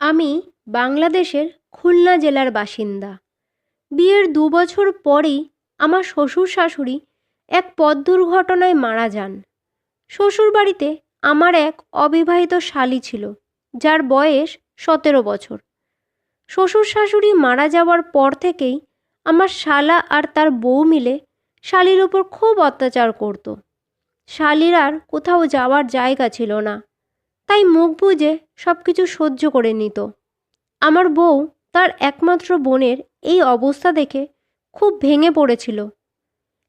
আমি বাংলাদেশের খুলনা জেলার বাসিন্দা। বিয়ের ২ বছর পরেই আমার শ্বশুর শাশুড়ি এক পথ দুর্ঘটনায় মারা যান। শ্বশুরবাড়িতে আমার এক অবিবাহিত শালী ছিল, যার বয়স ১৭ বছর। শ্বশুর শাশুড়ি মারা যাওয়ার পর থেকেই আমার শালা আর তার বউ মিলে শালীর উপর খুব অত্যাচার করত। শালীর আর কোথাও যাওয়ার জায়গা ছিল না, তাই মুখ বুজে সব কিছু সহ্য করে নিত। আমার বউ তার একমাত্র বোনের এই অবস্থা দেখে খুব ভেঙে পড়েছিল।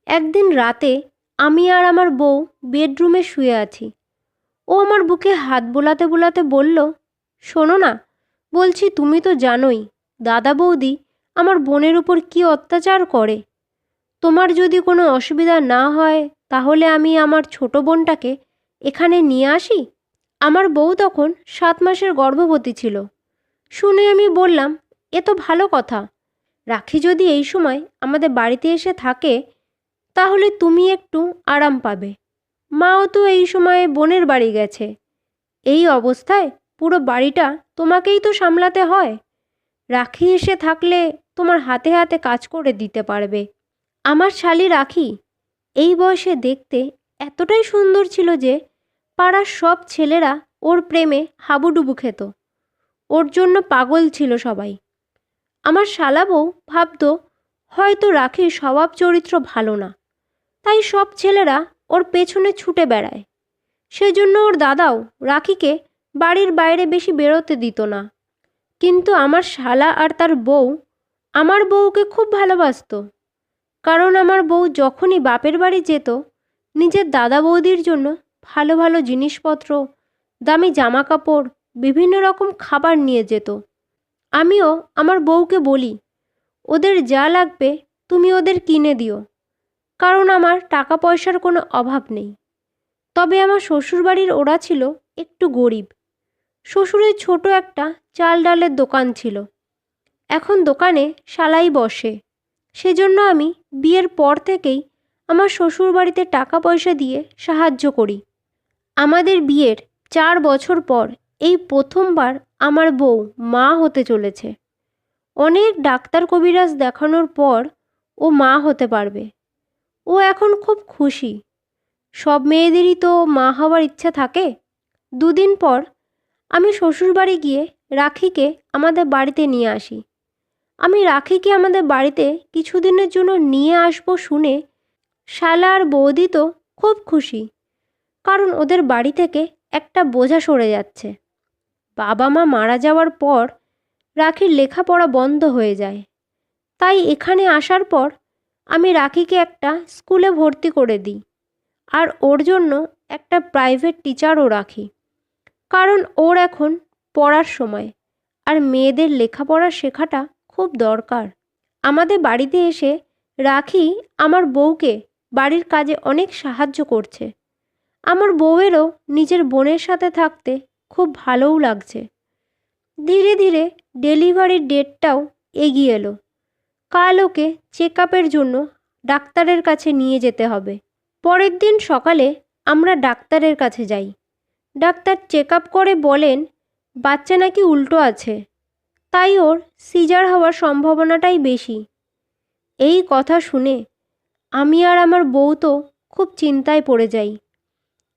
একদিন রাতে আমি আর আমার বউ বেডরুমে শুয়ে আছি। ও আমার বুকে হাত বোলাতে বোলাতে বলল, শোনো না, বলছি তুমি তো জানোই দাদা বৌদি আমার বোনের উপর কি অত্যাচার করে। তোমার যদি কোনো অসুবিধা না হয় তাহলে আমি আমার ছোট বোনটাকে এখানে নিয়ে আসি। আমার বউ তখন 7 মাসের গর্ভবতী ছিল। শুনে আমি বললাম, এ তো ভালো কথা। রাখি যদি এই সময় আমাদের বাড়িতে এসে থাকে তাহলে তুমি একটু আরাম পাবে। মাও তো এই সময়ে বোনের বাড়ি গেছে। এই অবস্থায় পুরো বাড়িটা তোমাকেই তো সামলাতে হয়। রাখি এসে থাকলে তোমার হাতে হাতে কাজ করে দিতে পারবে। আমার শালি রাখি এই বয়সে দেখতে এতটাই সুন্দর ছিল যে পাড়ার সব ছেলেরা ওর প্রেমে হাবুডুবু খেত। ওর জন্য পাগল ছিল সবাই। আমার শালা বউ ভাবতো হয়তো রাখির স্বভাব চরিত্র ভালো না, তাই সব ছেলেরা ওর পেছনে ছুটে বেড়ায়। সেজন্য ওর দাদাও রাখিকে বাড়ির বাইরে বেশি বেরোতে দিত না। কিন্তু আমার শালা আর তার বউ আমার বউকে খুব ভালোবাসতো। কারণ আমার বউ যখনই বাপের বাড়ি যেত নিজের দাদা বৌদির জন্য ভালো ভালো জিনিসপত্র, দামি জামা কাপড়, বিভিন্ন রকম খাবার নিয়ে যেত। আমিও আমার বউকে বলি, ওদের যা লাগবে তুমি ওদের কিনে দিও, কারণ আমার টাকা পয়সার কোনো অভাব নেই। তবে আমার শ্বশুরবাড়ির ওরা ছিল একটু গরিব। শ্বশুরের ছোট একটা চাল ডালের দোকান ছিল। এখন দোকানে শালাই বসে। সেজন্য আমি বিয়ের পর থেকেই আমার শ্বশুরবাড়িতে টাকা পয়সা দিয়ে সাহায্য করি। আমাদের বিয়ের 4 বছর পর এই প্রথমবার আমার বউ মা হতে চলেছে। অনেক ডাক্তার কবিরাজ দেখানোর পর ও মা হতে পারবে। ও এখন খুব খুশি। সব মেয়েদেরই তো মা হওয়ার ইচ্ছা থাকে। 2 দিন পর আমি শ্বশুরবাড়ি গিয়ে রাখিকে আমাদের বাড়িতে নিয়ে আসি। আমি রাখিকে আমাদের বাড়িতে কিছুদিনের জন্য নিয়ে আসবো শুনে শালা আর বৌদি তো খুব খুশি, কারণ ওদের বাড়ি থেকে একটা বোঝা সরে যাচ্ছে। বাবা মা মারা যাওয়ার পর রাখির লেখাপড়া বন্ধ হয়ে যায়। তাই এখানে আসার পর আমি রাখিকে একটা স্কুলে ভর্তি করে দিই, আর ওর জন্য একটা প্রাইভেট টিচারও রাখি। কারণ ওর এখন পড়ার সময়, আর মেয়েদের লেখাপড়া শেখাটা খুব দরকার। আমাদের বাড়িতে এসে রাখি আমার বউকে বাড়ির কাজে অনেক সাহায্য করছে। আমার বউয়েরও নিজের বোনের সাথে থাকতে খুব ভালোও লাগছে। ধীরে ধীরে ডেলিভারির ডেটটাও এগিয়ে এলো। কাল ওকে চেক আপের জন্য ডাক্তারের কাছে নিয়ে যেতে হবে। পরের দিন সকালে আমরা ডাক্তারের কাছে যাই। ডাক্তার চেক আপ করে বলেন বাচ্চা নাকি উল্টো আছে, তাই ওর সিজার হওয়ার সম্ভাবনাটাই বেশি। এই কথা শুনে আমি আর আমার বউ তো খুব চিন্তায় পড়ে যাই,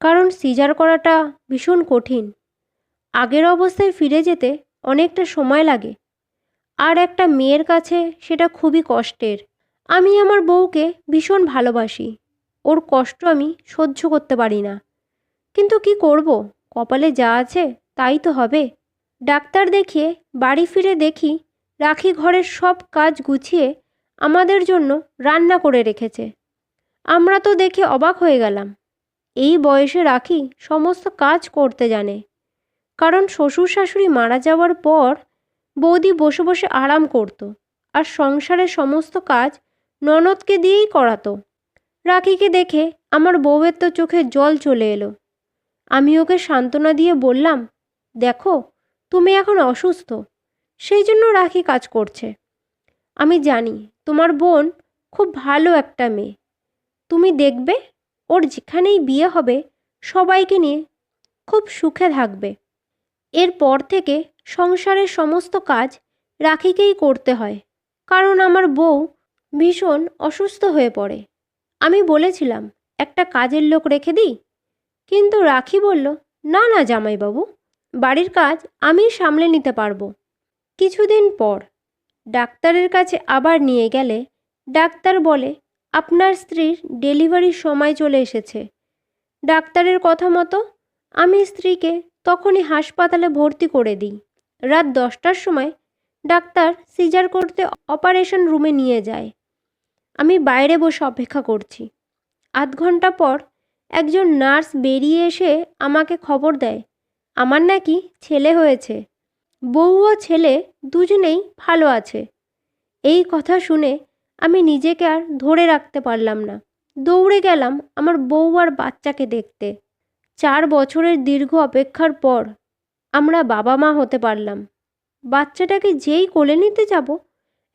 কারণ সিজার করাটা ভীষণ কঠিন। আগের অবস্থায় ফিরে যেতে অনেকটা সময় লাগে, আর একটা মেয়ের কাছে সেটা খুবই কষ্টের। আমি আমার বউকে ভীষণ ভালোবাসি। ওর কষ্ট আমি সহ্য করতে পারি না, কিন্তু কি করব, কপালে যা আছে তাই তো হবে। ডাক্তার দেখিয়ে বাড়ি ফিরে দেখি রাখি ঘরের সব কাজ গুছিয়ে আমাদের জন্য রান্না করে রেখেছে। আমরা তো দেখে অবাক হয়ে গেলাম। এই বয়সে রাখি সমস্ত কাজ করতে জানে। কারণ শ্বশুর শাশুড়ি মারা যাওয়ার পর বৌদি বসে বসে আরাম করত, আর সংসারের সমস্ত কাজ ননদকে দিয়েই করাতো। রাখিকে দেখে আমার বউয়ের তো চোখে জল চলে এলো। আমি ওকে সান্ত্বনা দিয়ে বললাম, দেখো তুমি এখন অসুস্থ, সেই জন্য রাখি কাজ করছে। আমি জানি তোমার বোন খুব ভালো একটা মেয়ে। তুমি দেখবে ওর যেখানেই বিয়ে হবে সবাইকে নিয়ে খুব সুখে থাকবে। এরপর থেকে সংসারের সমস্ত কাজ রাখিকেই করতে হয়, কারণ আমার বউ ভীষণ অসুস্থ হয়ে পড়ে। আমি বলেছিলাম একটা কাজের লোক রেখে দিই, কিন্তু রাখি বলল, না না জামাইবাবু, বাড়ির কাজ আমি সামলে নিতে পারবো। কিছুদিন পর ডাক্তারের কাছে আবার নিয়ে গেলে ডাক্তার বলে, আপনার স্ত্রীর ডেলিভারির সময় চলে এসেছে। ডাক্তারের কথা মতো আমি স্ত্রীকে তখনই হাসপাতালে ভর্তি করে দিই। রাত 10টার সময় ডাক্তার সিজার করতে অপারেশন রুমে নিয়ে যায়। আমি বাইরে বসে অপেক্ষা করছি। আধ ঘন্টা পর একজন নার্স বেরিয়ে এসে আমাকে খবর দেয়, আমার নাকি ছেলে হয়েছে। বউ ও ছেলে দুজনেই ভালো আছে। এই কথা শুনে আমি নিজেকে আর ধরে রাখতে পারলাম না। দৌড়ে গেলাম আমার বউ আর বাচ্চাকে দেখতে। 4 বছরের দীর্ঘ অপেক্ষার পর আমরা বাবা মা হতে পারলাম। বাচ্চাটাকে যেই কোলে নিতে যাব,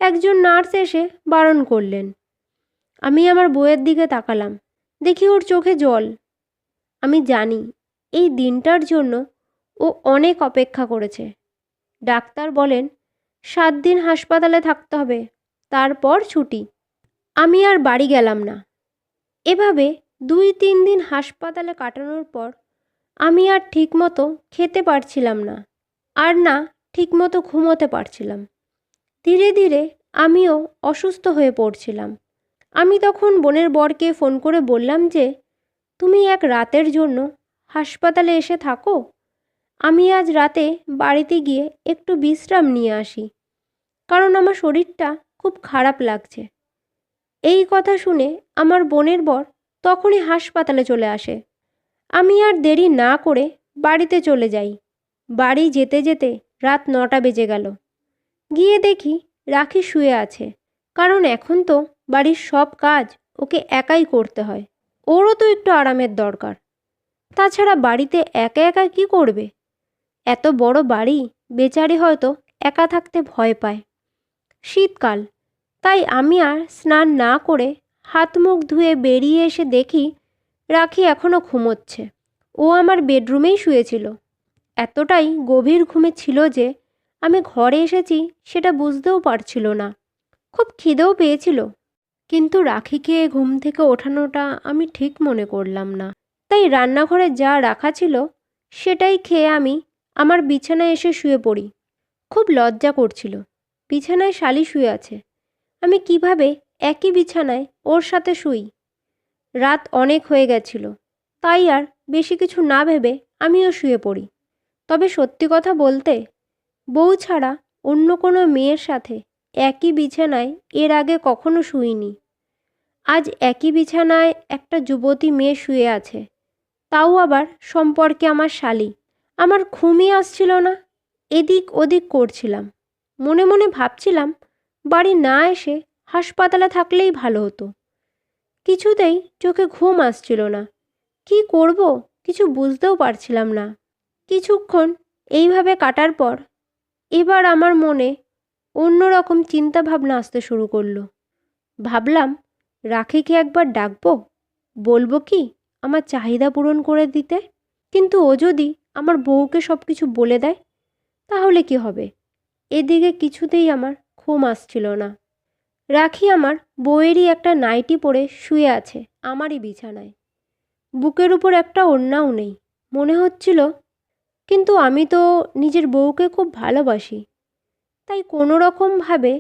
একজন নার্স এসে বারণ করলেন। আমি আমার বউয়ের দিকে তাকালাম, দেখি ওর চোখে জল। আমি জানি এই দিনটার জন্য ও অনেক অপেক্ষা করেছে। ডাক্তার বলেন 7 দিন হাসপাতালে থাকতে হবে, তারপর ছুটি। আমি আর বাড়ি গেলাম না। এভাবে 2-3 দিন হাসপাতালে কাটানোর পর আমি আর ঠিকমতো খেতে পারছিলাম না, আর না ঠিকমতো ঘুমোতে পারছিলাম। ধীরে ধীরে আমিও অসুস্থ হয়ে পড়ছিলাম। আমি তখন বোনের বরকে ফোন করে বললাম যে, তুমি এক রাতের জন্য হাসপাতালে এসে থাকো, আমি আজ রাতে বাড়িতে গিয়ে একটু বিশ্রাম নিয়ে আসি, কারণ আমার শরীরটা খুব খারাপ লাগছে। এই কথা শুনে আমার বোনের বর তখনই হাসপাতালে চলে আসে। আমি আর দেরি না করে বাড়িতে চলে যাই। বাড়ি যেতে যেতে রাত 9টা বেজে গেল। গিয়ে দেখি রাখি শুয়ে আছে, কারণ এখন তো বাড়ির সব কাজ ওকে একাই করতে হয়। ওরও তো একটু আরামের দরকার। তাছাড়া বাড়িতে একা একা কি করবে? এত বড় বাড়ি, বেচারি হয়তো একা থাকতে ভয় পায়। শীতকাল, তাই আমি আর স্নান না করে হাত মুখ ধুয়ে বেরিয়ে এসে দেখি রাখি এখনও ঘুমোচ্ছে। ও আমার বেডরুমেই শুয়েছিল। এতটাই গভীর ঘুমে ছিল যে আমি ঘরে এসেছি সেটা বুঝতেও পারছিল না। খুব খিদেও পেয়েছিল, কিন্তু রাখিকে ঘুম থেকে ওঠানোটা আমি ঠিক মনে করলাম না। তাই রান্নাঘরে যা রাখা ছিল সেটাই খেয়ে আমি আমার বিছানায় এসে শুয়ে পড়ি। খুব লজ্জা করছিল। বিছানায় শালি শুয়ে আছে, আমি কিভাবে একই বিছানায় ওর সাথে শুই? রাত অনেক হয়ে গেছিল, তাই আর বেশি কিছু না ভেবে আমিও শুয়ে পড়ি। তবে সত্যি কথা বলতে, বউ ছাড়া অন্য কোনো মেয়ের সাথে একই বিছানায় এর আগে কখনো শুইনি। আজ একই বিছানায় একটা যুবতী মেয়ে শুয়ে আছে, তাও আবার সম্পর্কে আমার শালি। আমার ঘুমই আসছিল না। এদিক ওদিক করছিলাম, মনে মনে ভাবছিলাম বাড়ি না এসে হাসপাতালে থাকলেই ভালো হতো। কিছুতেই চোখে ঘুম আসছিল না। কি করব কিছু বুঝতেও পারছিলাম না। কিছুক্ষণ এইভাবে কাটার পর এবার আমার মনে অন্যরকম চিন্তা ভাবনা আসতে শুরু করলো। ভাবলাম রাখিকে একবার ডাকবো, বলবো কি আমার চাহিদা পূরণ করে দিতে। কিন্তু ও যদি আমার বউকে সব কিছু বলে দেয়, তাহলে কি হবে? এদিকে কিছুতেই আমার ঘুম আসছিল না। রাখি আমার বউয়েরই একটা নাইটি পরে শুয়ে আছে আমারই বিছানায়। বুকের উপর একটা ওড়নাও নেই মনে হচ্ছিল। কিন্তু আমি তো নিজের বউকে খুব ভালোবাসি, তাই কোনো রকমভাবে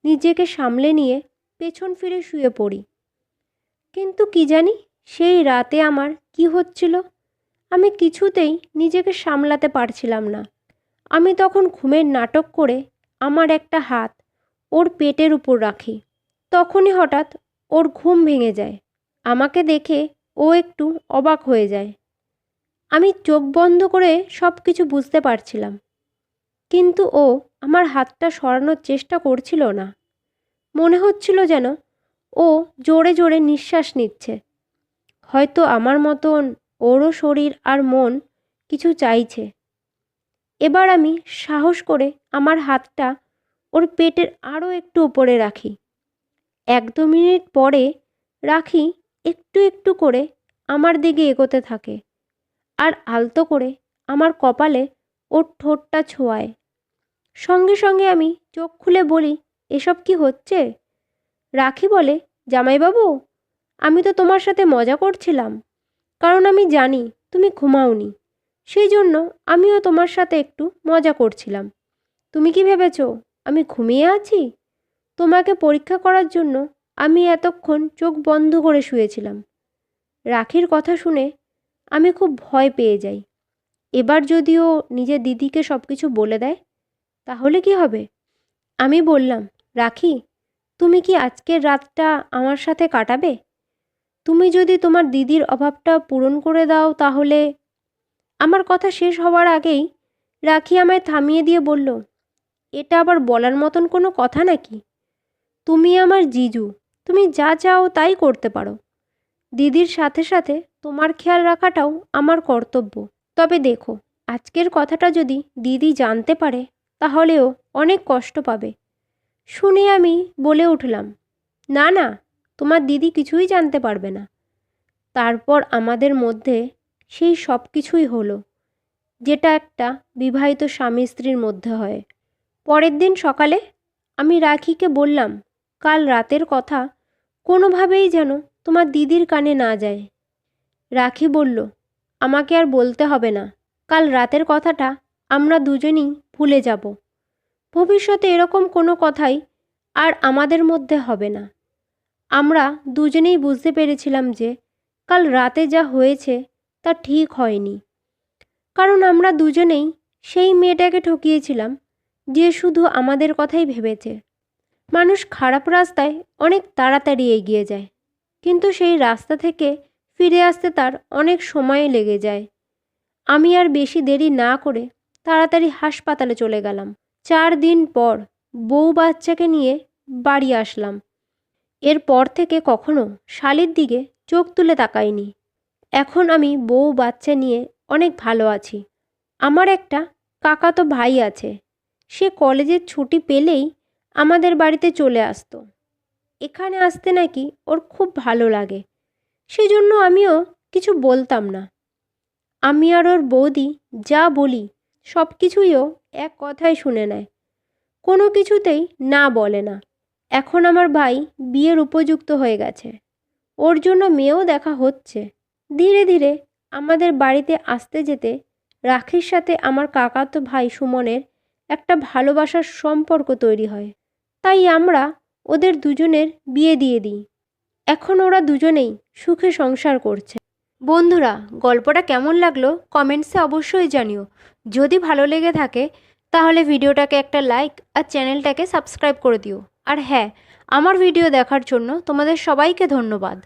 নিজেকে সামলে নিয়ে পেছন ফিরে শুয়ে পড়ি। কিন্তু কি জানি সেই রাতে আমার কি হচ্ছিল, আমি কিছুতেই নিজেকে সামলাতে পারছিলাম না। আমি তখন ঘুমের নাটক করে আমার একটা হাত ওর পেটের উপর রাখি। তখনই হঠাৎ ওর ঘুম ভেঙে যায়। আমাকে দেখে ও একটু অবাক হয়ে যায়। আমি চোখ বন্ধ করে সব কিছু বুঝতে পারছিলাম, কিন্তু ও আমার হাতটা সরানোর চেষ্টা করছিল না। মনে হচ্ছিল যেন ও জোরে জোরে নিঃশ্বাস নিচ্ছে। হয়তো আমার মতন ওরও শরীর আর মন কিছু চাইছে। এবার আমি সাহস করে আমার হাতটা ওর পেটের আরও একটু উপরে রাখি। 1-2 মিনিট পরে রাখি একটু একটু করে আমার দিকে এগোতে থাকে আর আলতো করে আমার কপালে ওর ঠোঁটটা ছোঁয়ায়। সঙ্গে সঙ্গে আমি চোখ খুলে বলি, এসব কি হচ্ছে? রাখি বলে, জামাইবাবু, আমি তো তোমার সাথে মজা করছিলাম, কারণ আমি জানি তুমি ঘুমাওনি। সেই জন্য আমিও তোমার সাথে একটু মজা করছিলাম। তুমি কি ভেবেছো আমি ঘুমিয়ে আছি? তোমাকে পরীক্ষা করার জন্য আমি এতক্ষণ চোখ বন্ধ করে শুয়েছিলাম। রাখির কথা শুনে আমি খুব ভয় পেয়ে যাই। এবার যদিও নিজের দিদিকে সব কিছু বলে দেয়, তাহলে কি হবে? আমি বললাম, রাখি, তুমি কি আজকের রাতটা আমার সাথে কাটাবে? তুমি যদি তোমার দিদির অভাবটা পূরণ করে দাও তাহলে। আমার কথা শেষ হওয়ার আগেই রাখি আমায় থামিয়ে দিয়ে বলল, এটা আবার বলার মতন কোনো কথা নাকি? তুমি আমার জিজু, তুমি যা চাও তাই করতে পারো। দিদির সাথে সাথে তোমার খেয়াল রাখাটাও আমার কর্তব্য। তবে দেখো, আজকের কথাটা যদি দিদি জানতে পারে তাহলেও অনেক কষ্ট পাবে। শুনে আমি বলে উঠলাম, না না, তোমার দিদি কিছুই জানতে পারবে না। তারপর আমাদের মধ্যে সেই সব কিছুই হলো, যেটা একটা বিবাহিত স্বামী স্ত্রীর মধ্যে হয়। পরের দিন সকালে আমি রাখিকে বললাম, কাল রাতের কথা কোনোভাবেই যেন তোমার দিদির কানে না যায়। রাখি বলল, আমাকে আর বলতে হবে না। কাল রাতের কথাটা আমরা দুজনেই ভুলে যাব। ভবিষ্যতে এরকম কোনো কথাই আর আমাদের মধ্যে হবে না। আমরা দুজনেই বুঝতে পেরেছিলাম যে কাল রাতে যা হয়েছে তা ঠিক হয়নি, কারণ আমরা দুজনেই সেই মেয়েটাকে ঠকিয়েছিলাম যে শুধু আমাদের কথাই ভেবেছে। মানুষ খারাপ রাস্তায় অনেক তাড়াতাড়ি এগিয়ে যায়, কিন্তু সেই রাস্তা থেকে ফিরে আসতে তার অনেক সময় লেগে যায়। আমি আর বেশি দেরি না করে তাড়াতাড়ি হাসপাতালে চলে গেলাম। 4 দিন পর বউ বাচ্চাকে নিয়ে বাড়ি আসলাম। এরপর থেকে কখনো শালির দিকে চোখ তুলে তাকাইনি। এখন আমি বউ বাচ্চা নিয়ে অনেক ভালো আছি। আমার একটা কাকাতো ভাই আছে। সে কলেজের ছুটি পেলেই আমাদের বাড়িতে চলে আসতো। এখানে আসতে নাকি ওর খুব ভালো লাগে, সেজন্য আমিও কিছু বলতাম না। আমি আর ওর বৌদি যা বলি সব কিছুই ও এক কথায় শুনে নেয়, কোনো কিছুতেই না বলে না। এখন আমার ভাই বিয়ের উপযুক্ত হয়ে গেছে, ওর জন্য মেয়েও দেখা হচ্ছে। ধীরে ধীরে আমাদের বাড়িতে আসতে যেতে রাখির সাথে আমার কাকাতো ভাই সুমনের একটা ভালোবাসার সম্পর্ক তৈরি হয়। তাই আমরা ওদের দুজনের বিয়ে দিয়ে দিই। এখন ওরা দুজনেই সুখে সংসার করছে। বন্ধুরা, গল্পটা কেমন লাগলো কমেন্টসে অবশ্যই জানিও। যদি ভালো লেগে থাকে তাহলে ভিডিওটাকে একটা লাইক আর চ্যানেলটাকে সাবস্ক্রাইব করে দিও। আর হ্যাঁ, আমার ভিডিও দেখার জন্য তোমাদের সবাইকে ধন্যবাদ।